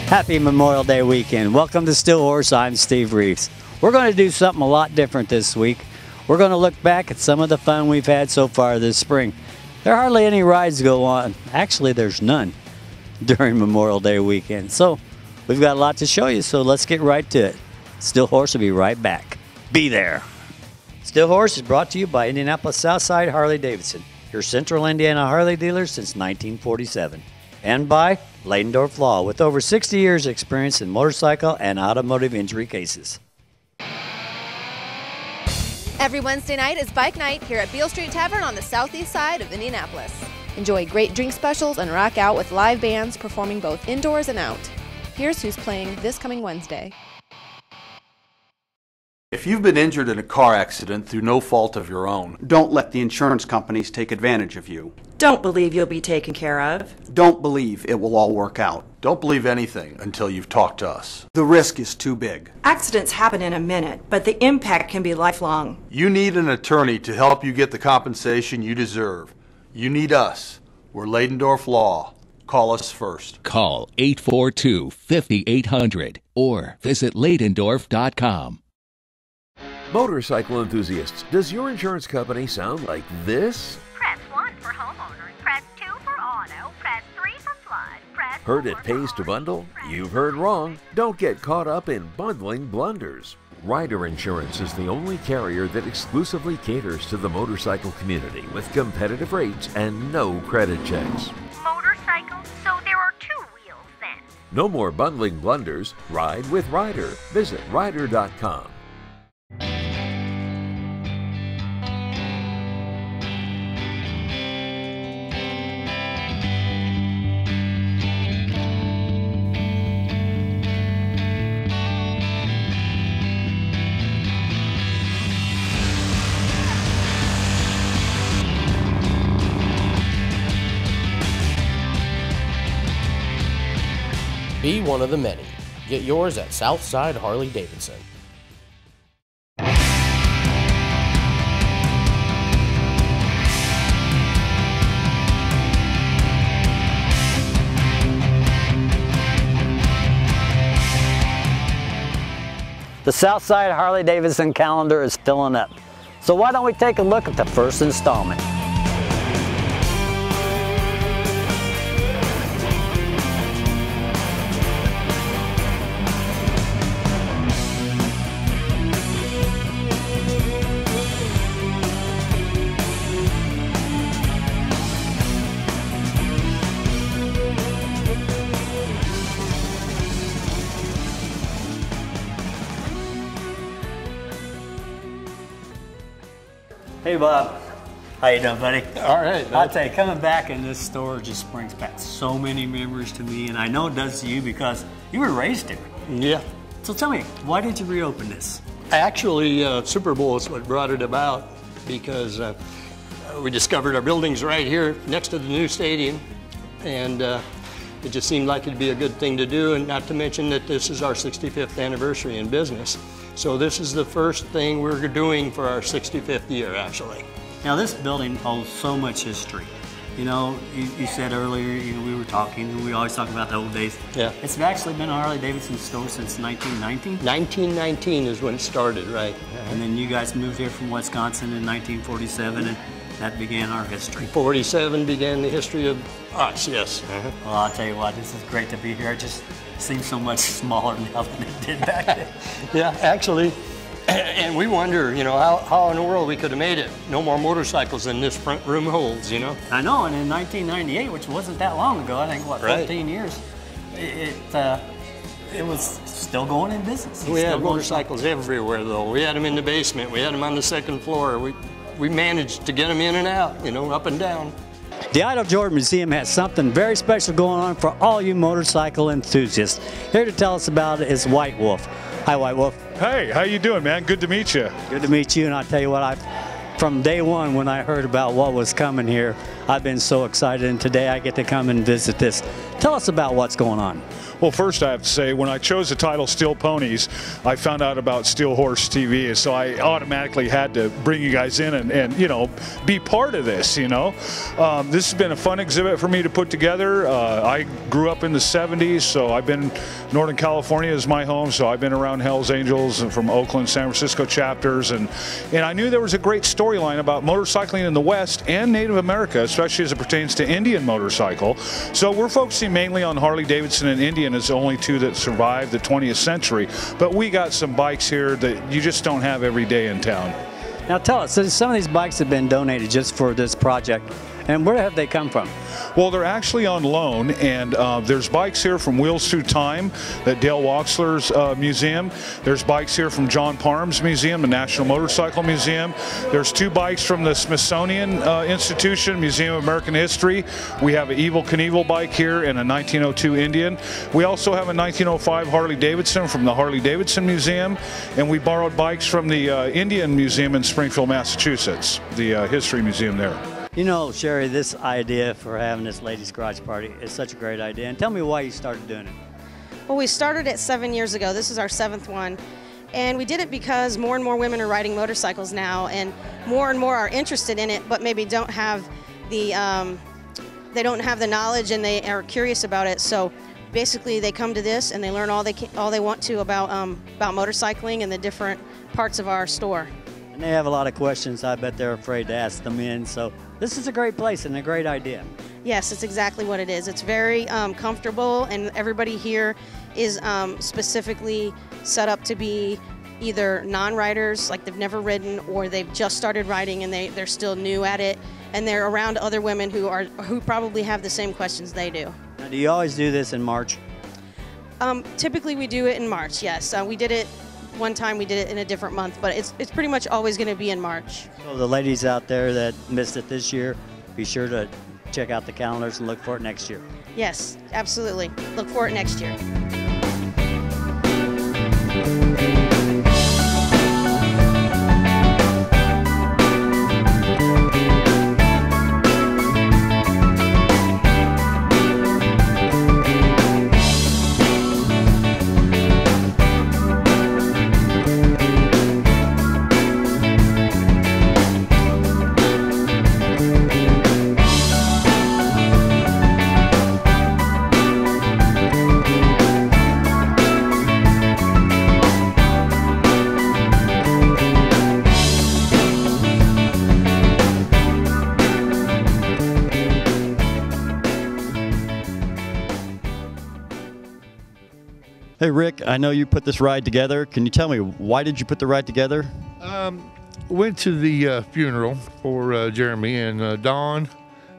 Happy Memorial Day weekend. Welcome to Still Horse. I'm Steve Reeves. We're going to do something a lot different this week. We're going to look back at some of the fun we've had so far this spring. There are hardly any rides go on. Actually, there's none during Memorial Day weekend. So we've got a lot to show you, so let's get right to it. Still Horse will be right back. Be there. Still Horse is brought to you by Indianapolis Southside Harley-Davidson, your Central Indiana Harley dealer since 1947. And by Ladendorf Law, with over 60 years experience in motorcycle and automotive injury cases. Every Wednesday night is Bike Night here at Beale Street Tavern on the southeast side of Indianapolis. Enjoy great drink specials and rock out with live bands performing both indoors and out. Here's who's playing this coming Wednesday. If you've been injured in a car accident through no fault of your own, don't let the insurance companies take advantage of you. Don't believe you'll be taken care of. Don't believe it will all work out. don't believe anything until you've talked to us. The risk is too big. Accidents happen in a minute, but the impact can be lifelong. You need an attorney to help you get the compensation you deserve. You need us. We're Ladendorf Law. Call us first. Call 842-5800 or visit ladendorf.com. Motorcycle enthusiasts, does your insurance company sound like this? Press 1 for homeowners, press 2 for auto, press 3 for flood, press Heard 4 it pays for to auto, bundle? press You've heard wrong. Don't get caught up in bundling blunders. Ryder Insurance is the only carrier that exclusively caters to the motorcycle community with competitive rates and no credit checks. motorcycles, so there are 2 wheels then. No more bundling blunders. Ride with Ryder. Visit Ryder.com. Be one of the many. Get yours at Southside Harley-Davidson. The Southside Harley-Davidson calendar is filling up. So why don't we take a look at the first installment? Hey Bob, how you doing, buddy? All right. I'll tell you, coming back in this store just brings back so many memories to me, and I know it does to you because you were raised here. Yeah. So tell me, why did you reopen this? Actually, Super Bowl is what brought it about because we discovered our building's right here next to the new stadium, and it just seemed like it'd be a good thing to do, and not to mention that this is our 65th anniversary in business. So this is the first thing we're doing for our 65th year, actually. Now this building holds so much history. You know, you said earlier, you know, we were talking, and we always talk about the old days. Yeah. It's actually been a Harley-Davidson store since 1919? 1919 is when it started, right. And then you guys moved here from Wisconsin in 1947, and that began our history. 47 began the history of us, yes. Well, I'll tell you what, this is great to be here. It just seems so much smaller now than it did back then. Yeah, actually, and we wonder, you know, how in the world we could have made it. No more motorcycles than this front room holds, you know? I know, and in 1998, which wasn't that long ago, I think, what, 14 years, it was still going in business. We had motorcycles everywhere, though. We had them in the basement. We had them on the second floor. We managed to get them in and out, you know, up and down. The Idle Jordan Museum has something very special going on for all you motorcycle enthusiasts. Here to tell us about it is White Wolf. Hi, White Wolf. Hey, how you doing, man? Good to meet you. Good to meet you, and I'll tell you what, from day one when I heard about what was coming here, I've been so excited, and today I get to come and visit this. Tell us about what's going on. Well, first I have to say, when I chose the title Steel Ponies, I found out about Steel Horse TV, and so I automatically had to bring you guys in and you know, be part of this, you know. This has been a fun exhibit for me to put together. I grew up in the 70s, so I've been, Northern California is my home, so I've been around Hells Angels and from Oakland, San Francisco chapters, and I knew there was a great storyline about motorcycling in the West and Native America, especially as it pertains to Indian motorcycle. So we're focusing mainly on Harley Davidson and Indian as the only two that survived the 20th century. But we got some bikes here that you just don't have every day in town. Now tell us, so some of these bikes have been donated just for this project, and where have they come from? Well, they're actually on loan, and there's bikes here from Wheels Through Time, that Dale Waxler's museum. There's bikes here from John Parham's museum, the National Motorcycle Museum. There's 2 bikes from the Smithsonian Institution, Museum of American History. We have an Evel Knievel bike here and a 1902 Indian. We also have a 1905 Harley Davidson from the Harley Davidson Museum, and we borrowed bikes from the Indian Museum in Springfield, Massachusetts, the history museum there. You know, Sherry, this idea for having this ladies' garage party is such a great idea. And tell me why you started doing it. Well, we started it 7 years ago. This is our 7th one. And we did it because more and more women are riding motorcycles now, and more are interested in it, but maybe don't have the knowledge, and they are curious about it. So basically, they come to this and they learn all they want to about motorcycling and the different parts of our store. And they have a lot of questions. I bet they're afraid to ask them in. So this is a great place and a great idea. Yes, it's exactly what it is. It's very comfortable, and everybody here is specifically set up to be either non-riders, like they've never ridden, or they've just started riding and they're still new at it, and they're around other women who probably have the same questions they do. Now, do you always do this in March? Typically we do it in March, yes. We did it one time, we did it in a different month, but it's pretty much always going to be in March. So the ladies out there that missed it this year, be sure to check out the calendars and look for it next year. Yes, absolutely. Look for it next year. Hey Rick, I know you put this ride together. Can you tell me, why did you put the ride together? Went to the funeral for Jeremy, and Don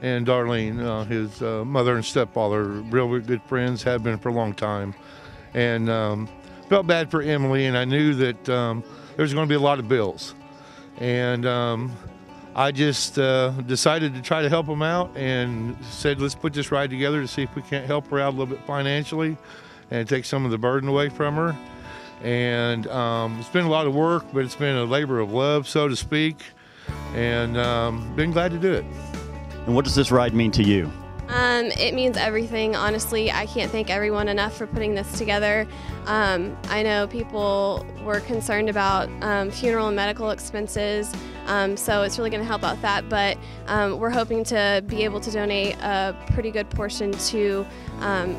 and Darlene, his mother and stepfather, real good friends, have been for a long time. And felt bad for Emily, and I knew that there was going to be a lot of bills. And I just decided to try to help them out and said, let's put this ride together to see if we can't help her out a little bit financially and take some of the burden away from her. And it's been a lot of work, but it's been a labor of love, so to speak, and been glad to do it. And what does this ride mean to you? It means everything, honestly. I can't thank everyone enough for putting this together. I know people were concerned about funeral and medical expenses, so it's really going to help out that, but we're hoping to be able to donate a pretty good portion to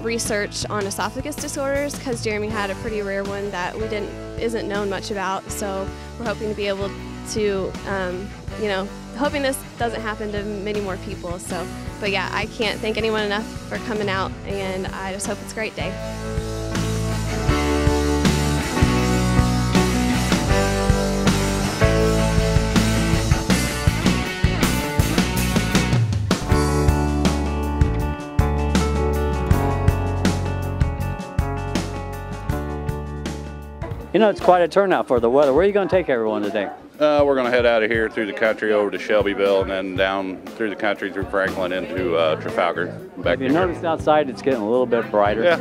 research on esophagus disorders, because Jeremy had a pretty rare one that isn't known much about, so we're hoping to be able to, hoping this doesn't happen to many more people. So, but yeah, I can't thank anyone enough for coming out, and I just hope it's a great day. You know, it's quite a turnout for the weather. Where are you going to take everyone today? We're going to head out of here through the country over to Shelbyville, and then down through the country through Franklin into Trafalgar. Back Have you noticed outside it's getting a little bit brighter? Yeah,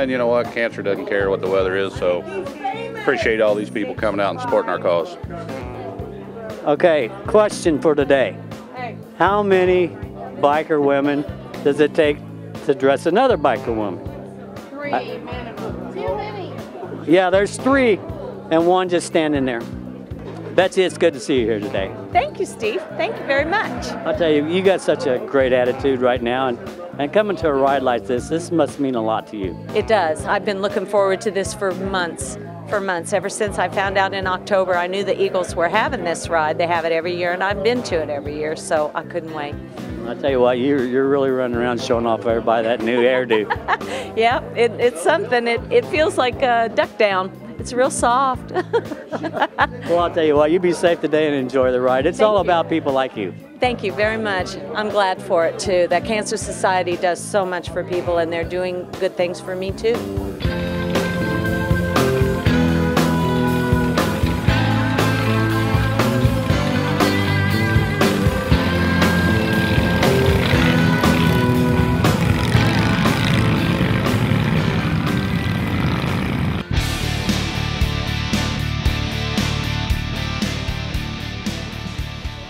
and you know what? Cancer doesn't care what the weather is, so appreciate all these people coming out and supporting our cause. Okay, question for today. How many biker women does it take to dress another biker woman. Three manacles. Too many. Yeah, there's 3 and 1 just standing there. Betsy, it's good to see you here today. Thank you, Steve. Thank you very much. I'll tell you, you got such a great attitude right now, and coming to a ride like this must mean a lot to you. It does. I've been looking forward to this for months. Ever since I found out in October, I knew the Eagles were having this ride. They have it every year, and I've been to it every year, so I couldn't wait. I'll tell you what, you're really running around showing off everybody that new hairdo. Yeah, it's something. It feels like a duck down. It's real soft. Well, I'll tell you what, you be safe today and enjoy the ride. It's all about people like you. Thank you very much. I'm glad for it, too. That Cancer Society does so much for people, and they're doing good things for me, too.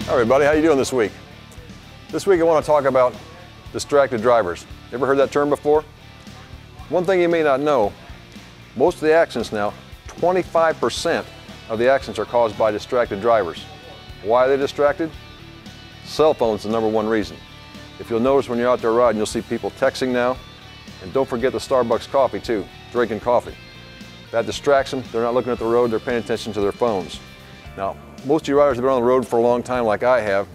Hi everybody, how you doing this week? This week I want to talk about distracted drivers. Ever heard that term before? One thing you may not know, most of the accidents now, 25% of the accidents are caused by distracted drivers. Why are they distracted? Cell phone's the #1 reason. If you'll notice when you're out there riding, you'll see people texting now, and don't forget the Starbucks coffee too, drinking coffee. That distracts them, they're not looking at the road, they're paying attention to their phones. Now, most of you riders have been on the road for a long time like I have.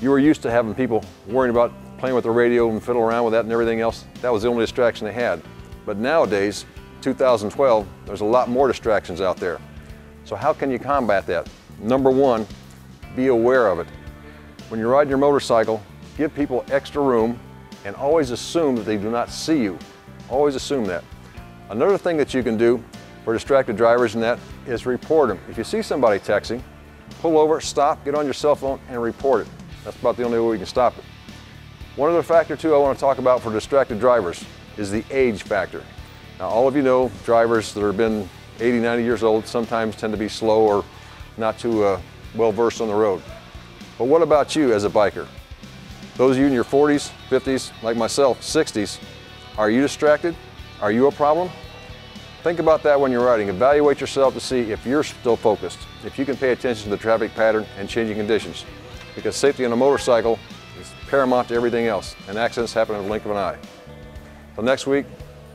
You were used to having people worrying about playing with the radio and fiddling around with that and everything else. That was the only distraction they had. But nowadays, 2012, there's a lot more distractions out there. So how can you combat that? #1, be aware of it. When you're riding your motorcycle, give people extra room and always assume that they do not see you. Always assume that. Another thing that you can do for distracted drivers and that is report them. If you see somebody texting, pull over, stop, get on your cell phone and report it. That's about the only way we can stop it. One other factor too I want to talk about for distracted drivers is the age factor. Now all of you know drivers that have been 80, 90 years old sometimes tend to be slow or not too well versed on the road. But what about you as a biker? Those of you in your 40s, 50s, like myself, 60s, are you distracted? Are you a problem? Think about that when you're riding. Evaluate yourself to see if you're still focused, if you can pay attention to the traffic pattern and changing conditions. Because safety on a motorcycle is paramount to everything else, and accidents happen in the blink of an eye. Till next week,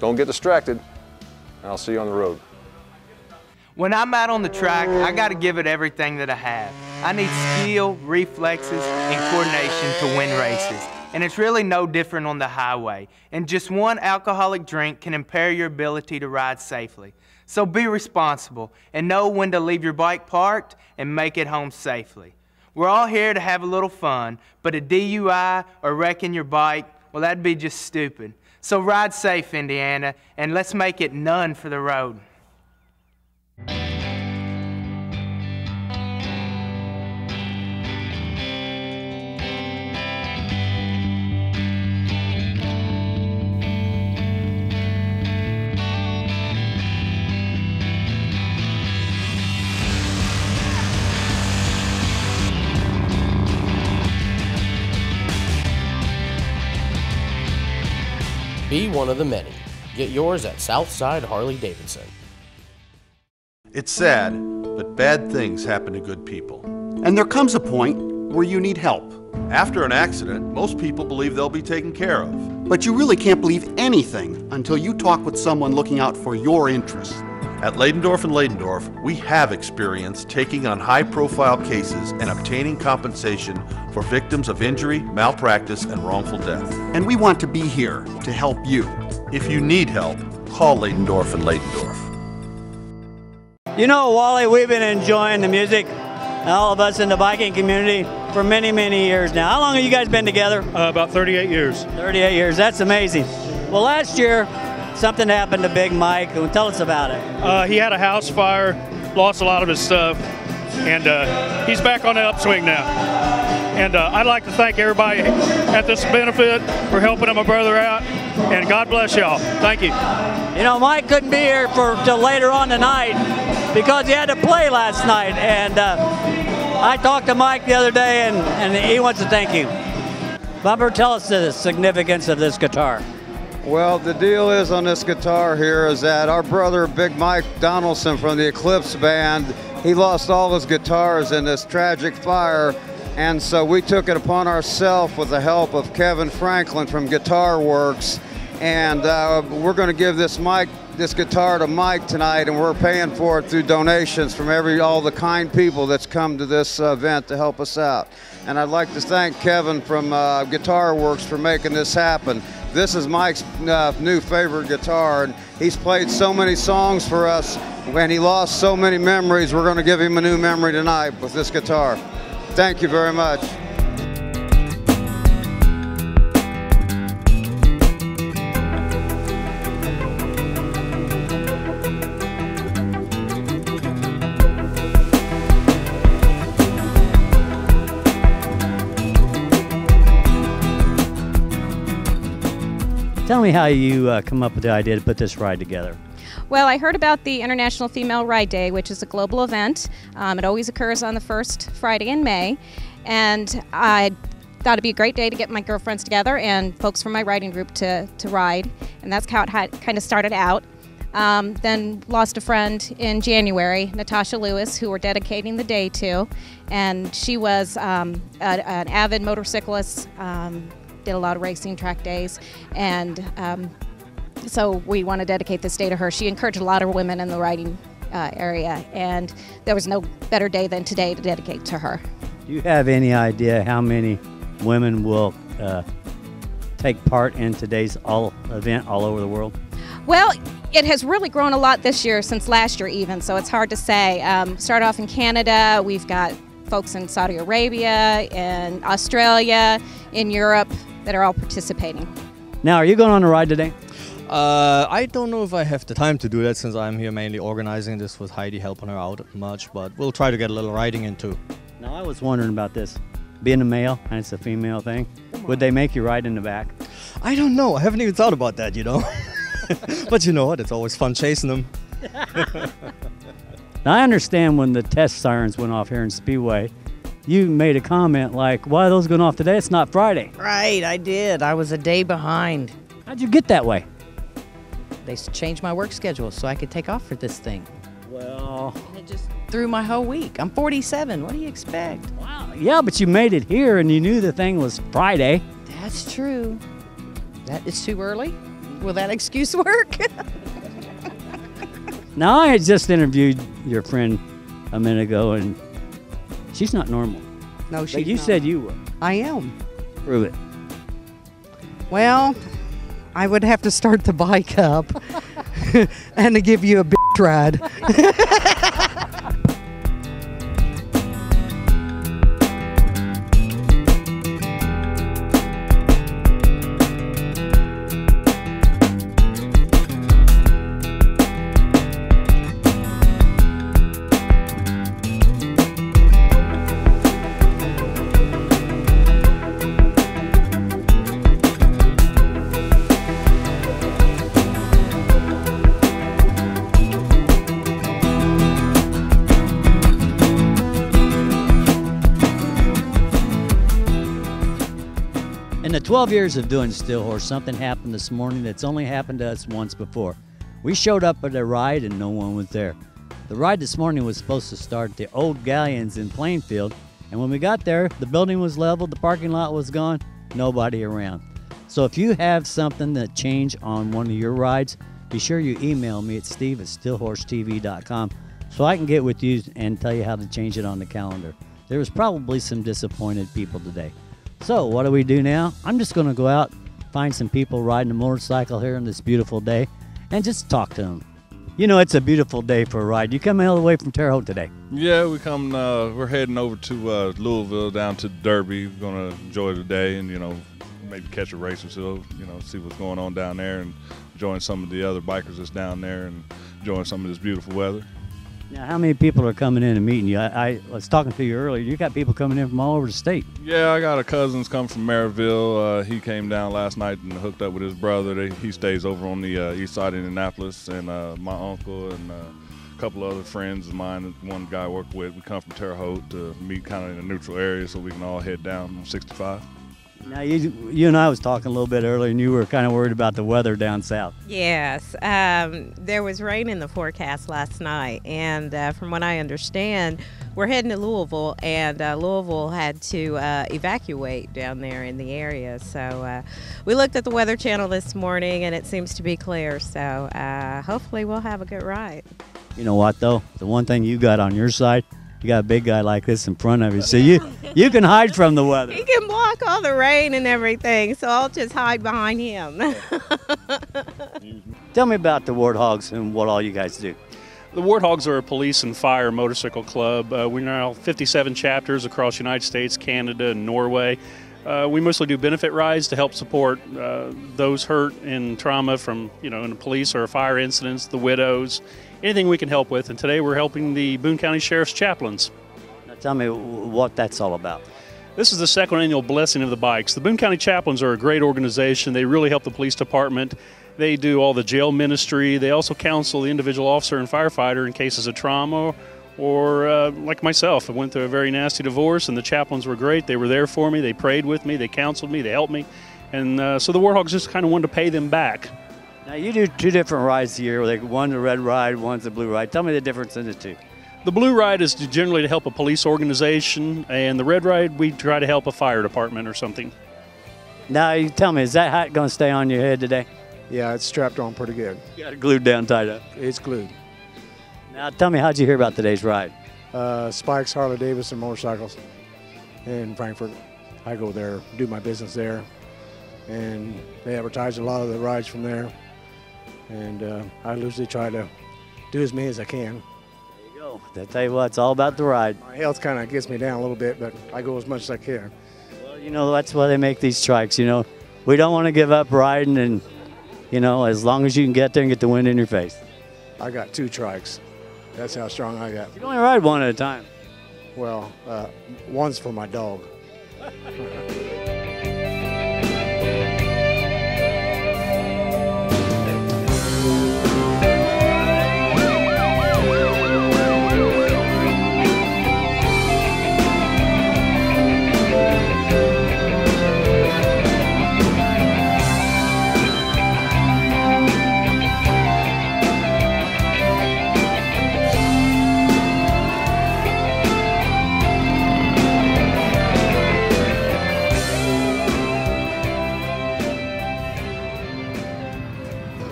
don't get distracted, and I'll see you on the road. When I'm out on the track, I got to give it everything that I have. I need skill, reflexes, and coordination to win races. And it's really no different on the highway. And just one alcoholic drink can impair your ability to ride safely. So be responsible and know when to leave your bike parked and make it home safely. We're all here to have a little fun, but a DUI or wrecking your bike, well, that'd be just stupid. So ride safe, Indiana, and let's make it none for the road. Be one of the many. Get yours at Southside Harley-Davidson. It's sad, but bad things happen to good people. And there comes a point where you need help. After an accident, most people believe they'll be taken care of. But you really can't believe anything until you talk with someone looking out for your interests. At Ladendorf & Ladendorf, we have experience taking on high-profile cases and obtaining compensation for victims of injury, malpractice, and wrongful death. And we want to be here to help you. If you need help, call Ladendorf & Ladendorf. You know, Wally, we've been enjoying the music, all of us in the biking community, for many, many years now. How long have you guys been together? About 38 years. 38 years, that's amazing. Well, last year, something happened to Big Mike. Tell us about it. He had a house fire, lost a lot of his stuff, and he's back on the upswing now. And I'd like to thank everybody at this benefit for helping my brother out, and God bless y'all. Thank you. You know, Mike couldn't be here till later on tonight because he had to play last night, and I talked to Mike the other day, and he wants to thank you. Bumper, tell us the significance of this guitar. Well, the deal is on this guitar here is that our brother Big Mike Donaldson from the Eclipse Band, he lost all his guitars in this tragic fire, and so we took it upon ourselves with the help of Kevin Franklin from Guitar Works, and we're going to give this guitar to Mike tonight, and we're paying for it through donations from all the kind people that's come to this event to help us out. And I'd like to thank Kevin from Guitar Works for making this happen. This is Mike's new favorite guitar, and he's played so many songs for us, and he lost so many memories. We're going to give him a new memory tonight with this guitar. Thank you very much. Tell me how you come up with the idea to put this ride together. Well, I heard about the International Female Ride Day, which is a global event. It always occurs on the first Friday in May, and I thought it'd be a great day to get my girlfriends together and folks from my riding group to ride, and that's how it kind of started out. Then lost a friend in January, Natasha Lewis, who we're dedicating the day to, and she was an avid motorcyclist, did a lot of racing track days, and so we want to dedicate this day to her. She encouraged a lot of women in the riding area, and there was no better day than today to dedicate to her. Do you have any idea how many women will take part in today's event all over the world? Well, it has really grown a lot this year since last year even, so it's hard to say. Start off in Canada, we've got folks in Saudi Arabia, in Australia, in Europe that are all participating. Now, are you going on a ride today? I don't know if I have the time to do that since I'm here mainly organizing this with Heidi helping her out much, but we'll try to get a little riding in too. Now, I was wondering about this. Being a male and it's a female thing, would they make you ride in the back? I don't know. I haven't even thought about that, you know. But you know what? It's always fun chasing them. Now, I understand when the test sirens went off here in Speedway, you made a comment like, why are those going off today? It's not Friday. Right, I did. I was a day behind. How'd you get that way? They changed my work schedule so I could take off for this thing. Well... And it just threw my whole week. I'm 47. What do you expect? Wow. Yeah, but you made it here and you knew the thing was Friday. That's true. That is too early? Will that excuse work? Now, I had just interviewed your friend a minute ago, and she's not normal. No, she's like you not. said you were. I am. Prove it. Well, I would have to start the bike up and to give you a bitch ride. In the 12 years of doing Steel Horse, something happened this morning that's only happened to us once before. We showed up at a ride and no one was there. The ride this morning was supposed to start at the Old Galleons in Plainfield, and when we got there, the building was leveled, the parking lot was gone, nobody around. So if you have something that changed on one of your rides, be sure you email me at steve@steelhorsetv.com so I can get with you and tell you how to change it on the calendar. There was probably some disappointed people today. So what do we do now? I'm just going to go out, find some people riding a motorcycle here on this beautiful day, and just talk to them. You know, it's a beautiful day for a ride. You come all the way from Terre Haute today. Yeah, we're heading over to Louisville, down to Derby. We're going to enjoy the day and, you know, maybe catch a race or so, you know, see what's going on down there and join some of the other bikers that's down there and enjoying some of this beautiful weather. Now, how many people are coming in and meeting you? I was talking to you earlier. You got people coming in from all over the state. Yeah, I got a cousin's come from Maryville. He came down last night and hooked up with his brother. He stays over on the east side of Indianapolis. And my uncle and a couple of other friends of mine, one guy I work with, we come from Terre Haute to meet kind of in a neutral area so we can all head down on 65. Now, you and I was talking a little bit earlier, and you were kind of worried about the weather down south. Yes, there was rain in the forecast last night, and from what I understand, we're heading to Louisville, and Louisville had to evacuate down there in the area. So we looked at the Weather Channel this morning, and it seems to be clear. So hopefully we'll have a good ride. You know what, though? The one thing you got on your side, you got a big guy like this in front of you, so you can hide from the weather. He can block all the rain and everything, so I'll just hide behind him. Tell me about the Warthogs and what all you guys do. The Warthogs are a police and fire motorcycle club. We're now 57 chapters across the United States, Canada, and Norway. We mostly do benefit rides to help support those hurt in trauma from, in the police or fire incidents, the widows, anything we can help with. And today we're helping the Boone County Sheriff's chaplains. Now tell me what that's all about. This is the second annual Blessing of the Bikes. The Boone County Chaplains are a great organization. They really help the police department. They do all the jail ministry. They also counsel the individual officer and firefighter in cases of trauma or like myself. I went through a very nasty divorce, and the chaplains were great. They were there for me. They prayed with me. They counseled me. They helped me. And so the Warthogs just kind of wanted to pay them back. Now, you do two different rides here. Like one's a red ride, one's a blue ride. Tell me the difference in the two. The blue ride is generally to help a police organization, and the red ride, we try to help a fire department or something. Now, you tell me, is that hat going to stay on your head today? Yeah, it's strapped on pretty good. You got it glued down tight up? It's glued. Now, tell me, how'd you hear about today's ride? Spikes, Harley Davidson motorcycles in Frankfort. I go there, do my business there, and they advertise a lot of the rides from there. And I usually try to do as many as I can. There you go. I tell you what, it's all about the ride. My health kind of gets me down a little bit, but I go as much as I can. Well, that's why they make these trikes. We don't want to give up riding, and as long as you can get there and get the wind in your face. I got 2 trikes. That's how strong I got. You can only ride one at a time. Well, one's for my dog.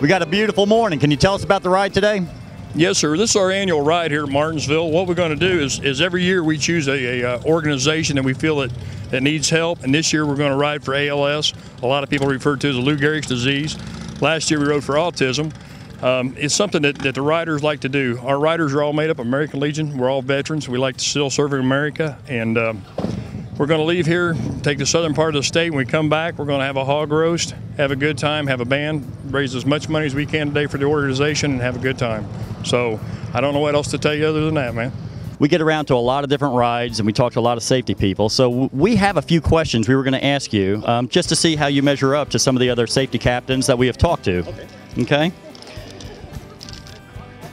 We got a beautiful morning. Can you tell us about the ride today? Yes, sir. This is our annual ride here at Martinsville. What we're going to do is every year we choose a organization that we feel that needs help. And this year we're going to ride for ALS. A lot of people refer to as the Lou Gehrig's disease. Last year we rode for autism. It's something that the riders like to do. Our riders are all made up of American Legion. We're all veterans. We like to still serve America. And we're going to leave here, take the southern part of the state. When we come back, we're going to have a hog roast, have a good time, have a band, raise as much money as we can today for the organization, and have a good time. So I don't know what else to tell you other than that, man. We get around to a lot of different rides, and we talk to a lot of safety people. So we have a few questions we were going to ask you just to see how you measure up to some of the other safety captains that we have talked to. Okay?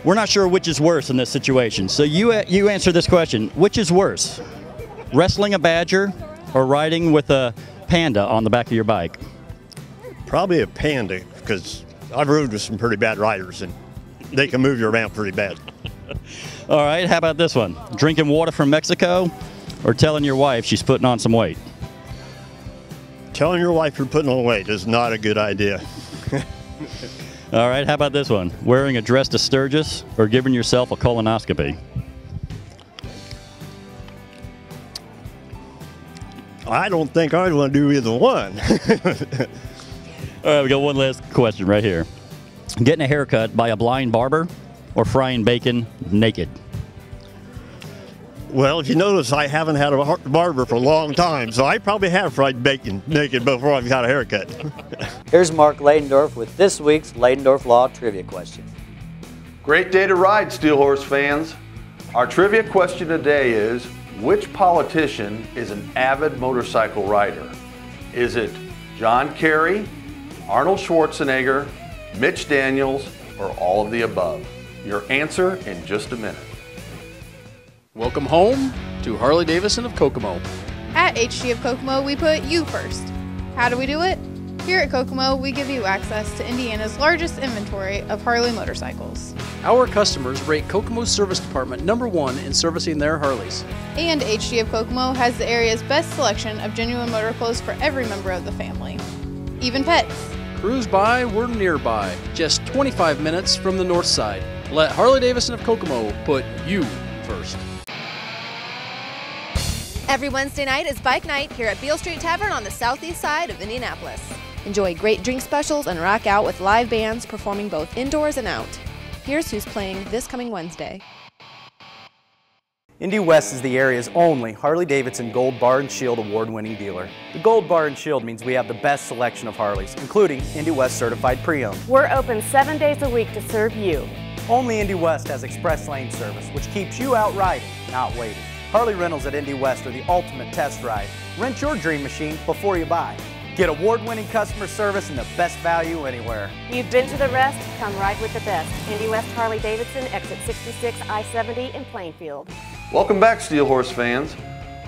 We're not sure which is worse in this situation. So you answer this question. Which is worse? Wrestling a badger or riding with a panda on the back of your bike? Probably a panda, because I've rode with some pretty bad riders and they can move you around pretty bad. All right, how about this one? Drinking water from Mexico or telling your wife she's putting on some weight? Telling your wife you're putting on weight is not a good idea. All right, how about this one? Wearing a dress to Sturgis or giving yourself a colonoscopy? I don't think I'd want to do either one. All right, we got one last question right here. Getting a haircut by a blind barber or frying bacon naked? Well, if you notice, I haven't had a barber for a long time, so I probably have fried bacon naked before I've got a haircut. Here's Mark Leidendorf with this week's Leidendorf Law Trivia question. Great day to ride, Steel Horse fans. Our trivia question today is, which politician is an avid motorcycle rider? Is it John Kerry, Arnold Schwarzenegger, Mitch Daniels, or all of the above? Your answer in just a minute. Welcome home to Harley Davidson of Kokomo. At HG of Kokomo, we put you first. How do we do it? Here at Kokomo, we give you access to Indiana's largest inventory of Harley motorcycles. Our customers rate Kokomo's service department #1 in servicing their Harleys. And HD of Kokomo has the area's best selection of genuine motor clothes for every member of the family, even pets. Cruise by, we're nearby, just 25 minutes from the north side. Let Harley-Davidson of Kokomo put you first. Every Wednesday night is Bike Night here at Beale Street Tavern on the southeast side of Indianapolis. Enjoy great drink specials and rock out with live bands performing both indoors and out. Here's who's playing this coming Wednesday. Indy West is the area's only Harley-Davidson Gold Bar and Shield award-winning dealer. The Gold Bar and Shield means we have the best selection of Harleys, including Indy West certified pre-owned. We're open 7 days a week to serve you. Only Indy West has express lane service, which keeps you out riding, not waiting. Harley rentals at Indy West are the ultimate test ride. Rent your dream machine before you buy. Get award-winning customer service and the best value anywhere. You've been to the rest, come ride with the best. Indy West Harley-Davidson, exit 66 I-70 in Plainfield. Welcome back, Steel Horse fans.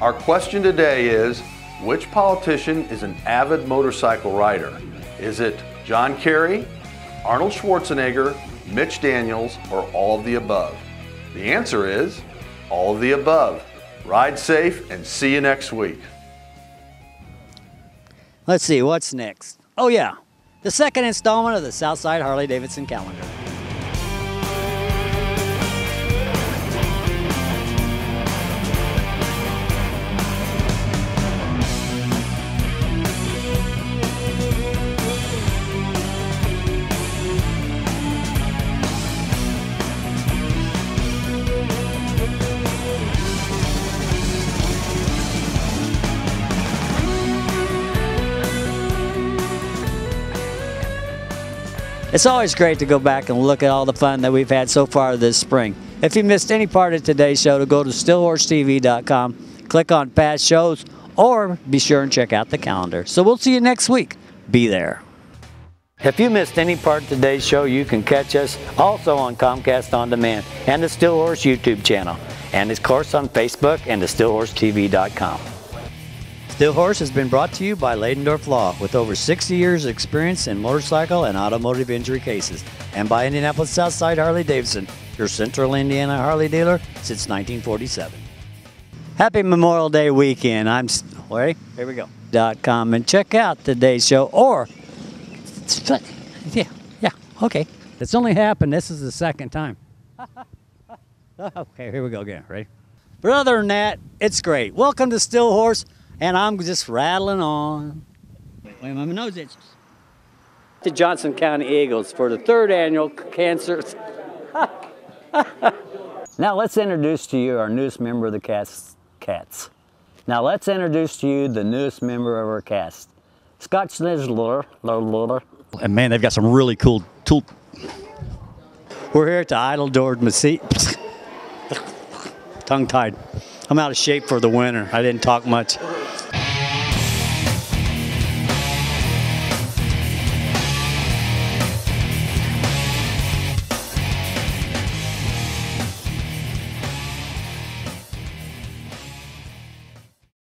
Our question today is, which politician is an avid motorcycle rider? Is it John Kerry, Arnold Schwarzenegger, Mitch Daniels, or all of the above? The answer is all of the above. Ride safe and see you next week. Let's see, what's next? Oh yeah, the second installment of the Southside Harley-Davidson calendar. It's always great to go back and look at all the fun that we've had so far this spring. If you missed any part of today's show, to go to stillhorsetv.com, click on past shows, or be sure and check out the calendar. So we'll see you next week. Be there. If you missed any part of today's show, you can catch us also on Comcast On Demand and the Still Horse YouTube channel, and of course on Facebook and the stillhorsetv.com. Still Horse has been brought to you by Leidendorf Law, with over 60 years of experience in motorcycle and automotive injury cases, and by Indianapolis Southside Harley-Davidson, your Central Indiana Harley dealer since 1947. Happy Memorial Day weekend. Ready? Here we go. .com, and check out today's show, or okay. It's only happened. This is the second time. Okay, here we go again. Ready? But other than that, it's great. Welcome to Still Horse. And I'm just rattling on. Wait, my nose itches. The Johnson County Eagles for the 3rd annual cancer. Now let's introduce to you our newest member of the cats. Now let's introduce to you the newest member of our cast, Scott Schnitzler. And man, they've got some really cool tool. We're here at the Idledord Mesite. Tongue-tied. I'm out of shape for the winter. I didn't talk much.